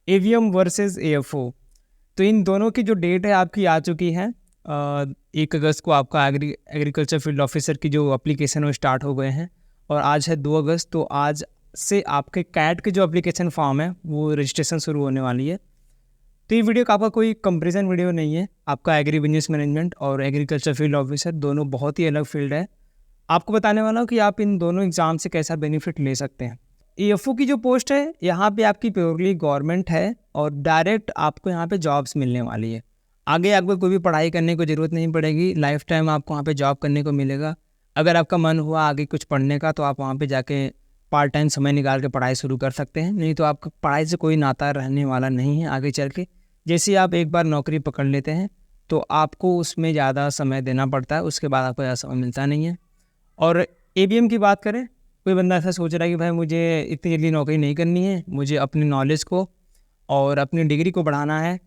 AVM versus AFO. तो इन दोनों की जो डेट है आपकी आ चुकी है। 1 अगस्त को आपका एग्रीकल्चर फील्ड ऑफिसर की जो एप्लीकेशन वो स्टार्ट हो गए हैं और आज है 2 अगस्त। तो आज से आपके कैट के जो एप्लीकेशन फॉर्म है वो रजिस्ट्रेशन शुरू होने वाली है। तो ये वीडियो का आपका कोई कंपेरिजन वीडियो नहीं है। आपका एग्री बिजनेस मैनेजमेंट और एग्रीकल्चर फील्ड ऑफिसर दोनों बहुत ही अलग फील्ड है। आपको बताने वाला हूँ कि आप इन दोनों एग्ज़ाम से कैसा बेनिफिट ले सकते हैं। ईएफओ की जो पोस्ट है यहाँ पे आपकी प्योरली गवर्नमेंट है और डायरेक्ट आपको यहाँ पे जॉब्स मिलने वाली है। आगे आपको कोई भी पढ़ाई करने की ज़रूरत नहीं पड़ेगी, लाइफ टाइम आपको वहाँ पे जॉब करने को मिलेगा। अगर आपका मन हुआ आगे कुछ पढ़ने का तो आप वहाँ पे जाके पार्ट टाइम समय निकाल के पढ़ाई शुरू कर सकते हैं, नहीं तो आपका पढ़ाई से कोई नाता रहने वाला नहीं है आगे चल के। जैसे आप एक बार नौकरी पकड़ लेते हैं तो आपको उसमें ज़्यादा समय देना पड़ता है, उसके बाद आपको ज़्यादा समय मिलता नहीं है। और एबीएम की बात करें, कोई बंदा ऐसा सोच रहा है कि भाई मुझे इतनी जल्दी नौकरी नहीं करनी है, मुझे अपनी नॉलेज को और अपनी डिग्री को बढ़ाना है,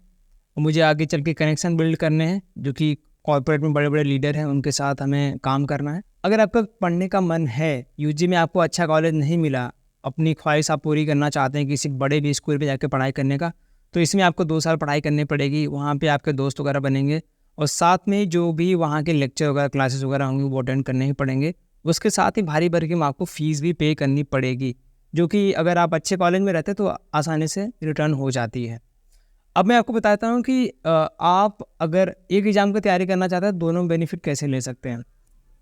मुझे आगे चल के कनेक्शन बिल्ड करने हैं जो कि कॉर्पोरेट में बड़े बड़े लीडर हैं उनके साथ हमें काम करना है। अगर आपका पढ़ने का मन है, यूजी में आपको अच्छा कॉलेज नहीं मिला, अपनी ख्वाहिश आप पूरी करना चाहते हैं किसी बड़े भी स्कूल पे जाके पढ़ाई करने का, तो इसमें आपको 2 साल पढ़ाई करनी पड़ेगी। वहाँ पे आपके दोस्त वगैरह बनेंगे और साथ में जो भी वहाँ के लेक्चर वगैरह क्लासेस वगैरह होंगे वो अटेंड करने ही पड़ेंगे। उसके साथ ही भारी भरकम आपको फ़ीस भी पे करनी पड़ेगी, जो कि अगर आप अच्छे कॉलेज में रहते तो आसानी से रिटर्न हो जाती है। अब मैं आपको बताता हूँ कि आप अगर एक एग्ज़ाम की तैयारी करना चाहते हैं दोनों बेनिफिट कैसे ले सकते हैं।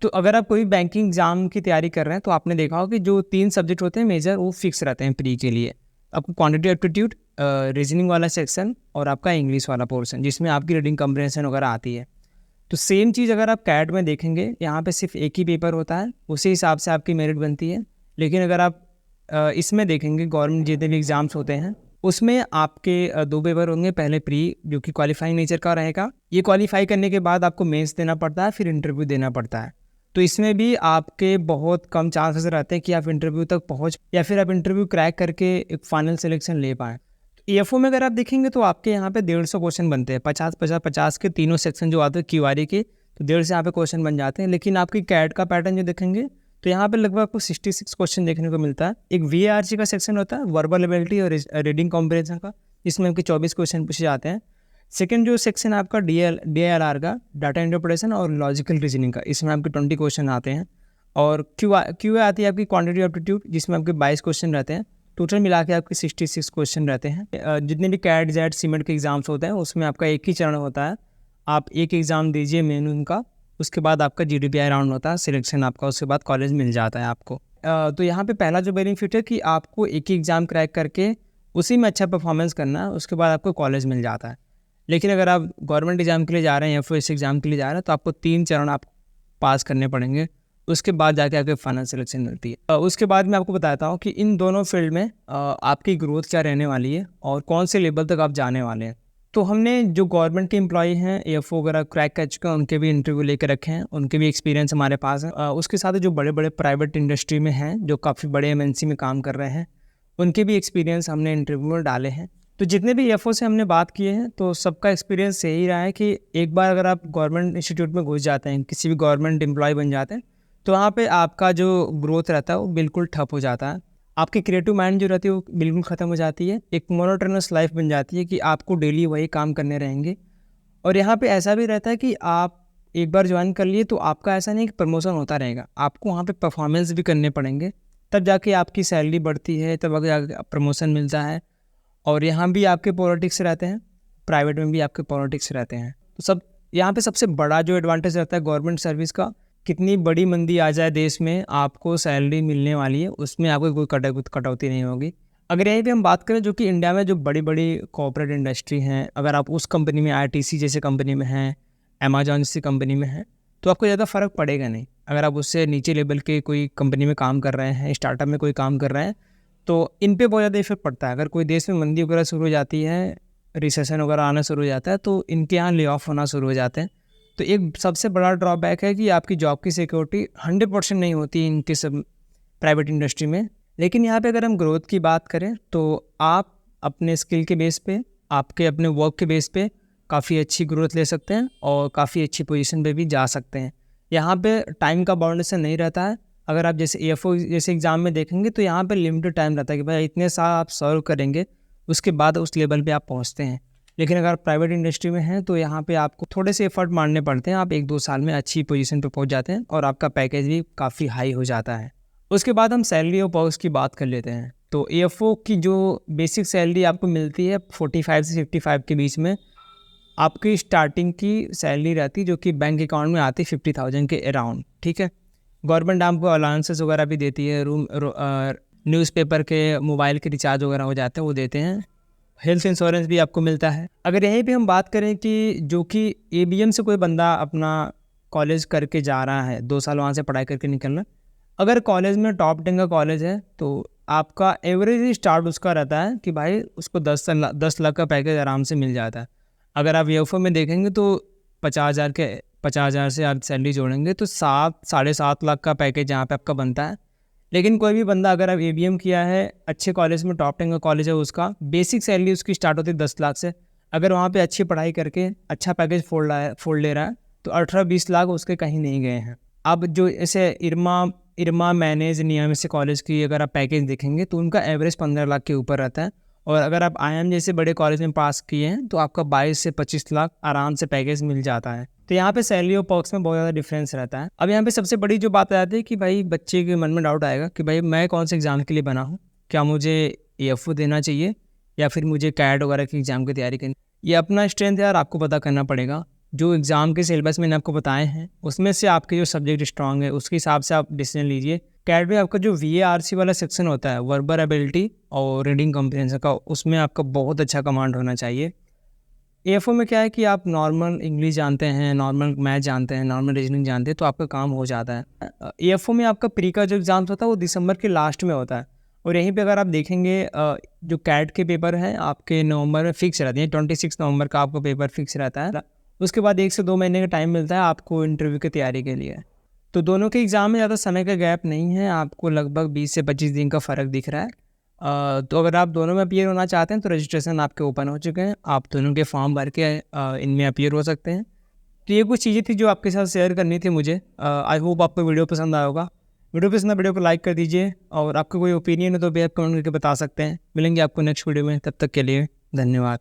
तो अगर आप कोई बैंकिंग एग्ज़ाम की तैयारी कर रहे हैं तो आपने देखा हो कि जो 3 सब्जेक्ट होते हैं मेजर वो फिक्स रहते हैं प्री के लिए। आपको क्वांटिटी एप्टीट्यूड, रीजनिंग वाला सेक्शन और आपका इंग्लिश वाला पोर्शन जिसमें आपकी रीडिंग कम्प्रिहेंशन वगैरह आती है। तो सेम चीज़ अगर आप कैट में देखेंगे, यहाँ पे सिर्फ एक ही पेपर होता है, उसी हिसाब से आपकी मेरिट बनती है। लेकिन अगर आप इसमें देखेंगे गवर्नमेंट जितने भी एग्ज़ाम्स होते हैं उसमें आपके 2 पेपर होंगे। पहले प्री जो कि क्वालिफाइंग नेचर का रहेगा, ये क्वालिफाई करने के बाद आपको मेंस देना पड़ता है, फिर इंटरव्यू देना पड़ता है। तो इसमें भी आपके बहुत कम चांसेस रहते हैं कि आप इंटरव्यू तक पहुँच या फिर आप इंटरव्यू क्रैक करके एक फाइनल सिलेक्शन ले पाएँ। ईएफओ में अगर आप देखेंगे तो आपके यहाँ पे 150 क्वेश्चन बनते हैं, 50-50-50 के तीनों सेक्शन जो आते हैं क्यूआरए के, तो 150 यहाँ पे क्वेश्चन बन जाते हैं। लेकिन आपकी कैट का पैटर्न जो देखेंगे तो यहाँ पे लगभग आपको 66 क्वेश्चन देखने को मिलता है। एक वीआरसी का सेक्शन होता है, वर्बल एबिलिटी और रीडिंग कॉम्प्रिहेंशन का, इसमें आपके 24 क्वेश्चन पूछे जाते हैं। सेकंड जो सेक्शन है आपका डीएलआर का, डाटा इंटरप्रिटेशन और लॉजिकल रीजनिंग का, इसमें आपके 20 क्वेश्चन आते हैं। और क्यू आती है आपकी क्वांटिटी एप्टीट्यूड, जिसमें आपके 22 क्वेश्चन रहते हैं। टोटल मिला के आपके 66 क्वेश्चन रहते हैं। जितने भी कैट जेट सीमेंट के एग्ज़ाम्स होते हैं उसमें आपका एक ही चरण होता है, आप एक एग्ज़ाम दीजिए मेन उनका, उसके बाद आपका जीडीपीआई राउंड होता है, सिलेक्शन आपका, उसके बाद कॉलेज मिल जाता है आपको। तो यहाँ पे पहला जो बेनिफिट है कि आपको एक ही एग्ज़ाम क्रैक करके उसी में अच्छा परफॉर्मेंस करना है, उसके बाद आपको कॉलेज मिल जाता है। लेकिन अगर आप गवर्नमेंट एग्ज़ाम के लिए जा रहे हैं या फिर इस एग्ज़ाम के लिए जा रहे हैं तो आपको 3 चरण आप पास करने पड़ेंगे, उसके बाद जाके आपके फाइनल सिलेक्शन मिलती है। उसके बाद मैं आपको बताता हूँ कि इन दोनों फील्ड में आपकी ग्रोथ क्या रहने वाली है और कौन से लेवल तक आप जाने वाले हैं। तो हमने जो गवर्नमेंट के एम्प्लॉई हैं ईएफओ वगैरह क्रैक कर चुके हैं उनके भी इंटरव्यू लेकर रखे हैं, उनके भी एक्सपीरियंस हमारे पास है। उसके साथ जो बड़े बड़े प्राइवेट इंडस्ट्री में हैं जो काफ़ी बड़े एमएनसी में काम कर रहे हैं उनके भी एक्सपीरियंस हमने इंटरव्यू में डाले हैं। तो जितने भी ईएफओ से हमने बात किए हैं तो सबका एक्सपीरियंस यही रहा है कि एक बार अगर आप गवर्नमेंट इंस्टीट्यूट में घुस जाते हैं, किसी भी गवर्नमेंट एम्प्लॉय बन जाते हैं, तो वहाँ पे आपका जो ग्रोथ रहता है वो बिल्कुल ठप हो जाता है। आपकी क्रिएटिव माइंड जो रहती है वो बिल्कुल ख़त्म हो जाती है। एक मोनोटोनस लाइफ बन जाती है कि आपको डेली वही काम करने रहेंगे। और यहाँ पे ऐसा भी रहता है कि आप एक बार ज्वाइन कर लिए तो आपका ऐसा नहीं कि प्रमोशन होता रहेगा, आपको वहाँ पे परफॉर्मेंस भी करने पड़ेंगे, तब जाके आपकी सैलरी बढ़ती है, तब जाके प्रमोशन मिलता है। और यहाँ भी आपके पॉलिटिक्स रहते हैं, प्राइवेट में भी आपके पॉलिटिक्स रहते हैं। तो सब यहाँ पे सबसे बड़ा जो एडवांटेज रहता है गवर्नमेंट सर्विस का, कितनी बड़ी मंदी आ जाए देश में आपको सैलरी मिलने वाली है, उसमें आपको कोई कटौती नहीं होगी। अगर यहीं पे हम बात करें जो कि इंडिया में जो बड़ी बड़ी कॉर्पोरेट इंडस्ट्री हैं, अगर आप उस कंपनी में आईटीसी जैसे कंपनी में हैं, अमेजॉन जैसी कंपनी में हैं, तो आपको ज़्यादा फ़र्क पड़ेगा नहीं। अगर आप उससे नीचे लेवल के कोई कंपनी में काम कर रहे हैं, स्टार्टअप में कोई काम कर रहे हैं, तो इन पे बहुत ज़्यादा इफेक्ट पड़ता है। अगर कोई देश में मंदी वगैरह शुरू हो जाती है, रिसेशन वगैरह आना शुरू हो जाता है, तो इनके यहाँ ले ऑफ होना शुरू हो जाते हैं। तो एक सबसे बड़ा ड्रॉबैक है कि आपकी जॉब की सिक्योरिटी 100% नहीं होती इनके सब प्राइवेट इंडस्ट्री में। लेकिन यहाँ पे अगर हम ग्रोथ की बात करें तो आप अपने स्किल के बेस पे, आपके अपने वर्क के बेस पे काफ़ी अच्छी ग्रोथ ले सकते हैं और काफ़ी अच्छी पोजीशन पे भी जा सकते हैं। यहाँ पे टाइम का बाउंडेशन नहीं रहता है। अगर आप जैसे ईएफओ जैसे एग्ज़ाम में देखेंगे तो यहाँ पे लिमिटेड टाइम रहता है कि भाई इतने साल आप सर्व करेंगे, उसके बाद उस लेवल पे आप पहुंचते हैं। लेकिन अगर प्राइवेट इंडस्ट्री में हैं तो यहाँ पे आपको थोड़े से एफर्ट मारने पड़ते हैं, आप 1-2 साल में अच्छी पोजीशन पे पहुंच जाते हैं और आपका पैकेज भी काफ़ी हाई हो जाता है। उसके बाद हम सैलरी और पर्क्स की बात कर लेते हैं। तो AFO की जो बेसिक सैलरी आपको मिलती है 45 से 55 के बीच में आपकी स्टार्टिंग की सैलरी रहती है, जो कि बैंक अकाउंट में आती है 50,000 के अराउंड, ठीक है। गवर्नमेंट आपको अलाउंसेस वगैरह भी देती है, न्यूज़पेपर के, मोबाइल के रिचार्ज वगैरह हो जाते हैं वो देते हैं, हेल्थ इंश्योरेंस भी आपको मिलता है। अगर यहीं पे हम बात करें कि जो कि ABM से कोई बंदा अपना कॉलेज करके जा रहा है, 2 साल वहाँ से पढ़ाई करके निकलना, अगर कॉलेज में टॉप 10 का कॉलेज है तो आपका एवरेज स्टार्ट उसका रहता है कि भाई उसको 10 लाख का पैकेज आराम से मिल जाता है। अगर आप AFO में देखेंगे तो 50,000 से आप सैलरी जोड़ेंगे तो 7-7.5 लाख का पैकेज यहाँ पे आपका बनता है। लेकिन कोई भी बंदा, अगर आप ABM किया है, अच्छे कॉलेज में, टॉप 10 का कॉलेज है, उसका बेसिक सैलरी उसकी स्टार्ट होती है 10 लाख से। अगर वहाँ पे अच्छी पढ़ाई करके अच्छा पैकेज फोल्ड ले रहा है तो 18-20 लाख उसके कहीं नहीं गए हैं। अब जो ऐसे इरमा मैनेज नियम से कॉलेज की अगर आप पैकेज देखेंगे तो उनका एवरेज 15 लाख के ऊपर रहता है। और अगर आप IIM जैसे बड़े कॉलेज में पास किए हैं तो आपका 22 से 25 लाख आराम से पैकेज मिल जाता है। तो यहाँ पे सैलरी और पर्क्स में बहुत ज़्यादा डिफरेंस रहता है। अब यहाँ पे सबसे बड़ी जो बात आ जाती है कि भाई बच्चे के मन में डाउट आएगा कि भाई मैं कौन से एग्ज़ाम के लिए बना हूँ, क्या मुझे AFO देना चाहिए या फिर मुझे कैट वगैरह की एग्ज़ाम की तैयारी करनी। ये अपना स्ट्रेंथ यार आपको पता करना पड़ेगा। जो एग्ज़ाम के सिलेबस मैंने आपको बताए हैं उसमें से आपके जो सब्जेक्ट स्ट्रांग है उसके हिसाब से आप डिसीजन लीजिए। कैट में आपका जो VARC वाला सेक्शन होता है, वर्बल एबिलिटी और रीडिंग कॉम्प्रिहेंशन का, उसमें आपका बहुत अच्छा कमांड होना चाहिए। AFO में क्या है कि आप नॉर्मल इंग्लिश जानते हैं, नॉर्मल मैथ जानते हैं, नॉर्मल रीजनिंग जानते हैं तो आपका काम हो जाता है। AFO में आपका प्री का जो एग्ज़ाम्स होता है वो दिसंबर के लास्ट में होता है। और यहीं पे अगर आप देखेंगे जो कैट के पेपर हैं आपके नवंबर में फिक्स रहते हैं, 26 नवंबर का आपका पेपर फिक्स रहता है। उसके बाद 1 से 2 महीने का टाइम मिलता है आपको इंटरव्यू की तैयारी के लिए। तो दोनों के एग्ज़ाम में ज़्यादा समय का गैप नहीं है, आपको लगभग 20 से 25 दिन का फ़र्क दिख रहा है। तो अगर आप दोनों में अपीयर होना चाहते हैं तो रजिस्ट्रेशन आपके ओपन हो चुके हैं, आप दोनों के फॉर्म भर के इनमें अपीयर हो सकते हैं। तो ये कुछ चीज़ें थी जो आपके साथ शेयर करनी थी मुझे। आई होप आपको वीडियो पसंद आया होगा। वीडियो पसंद है वीडियो को लाइक कर दीजिए और आपका कोई ओपिनियन है तो भी आप कमेंट करके बता सकते हैं। मिलेंगे आपको नेक्स्ट वीडियो में, तब तक के लिए धन्यवाद।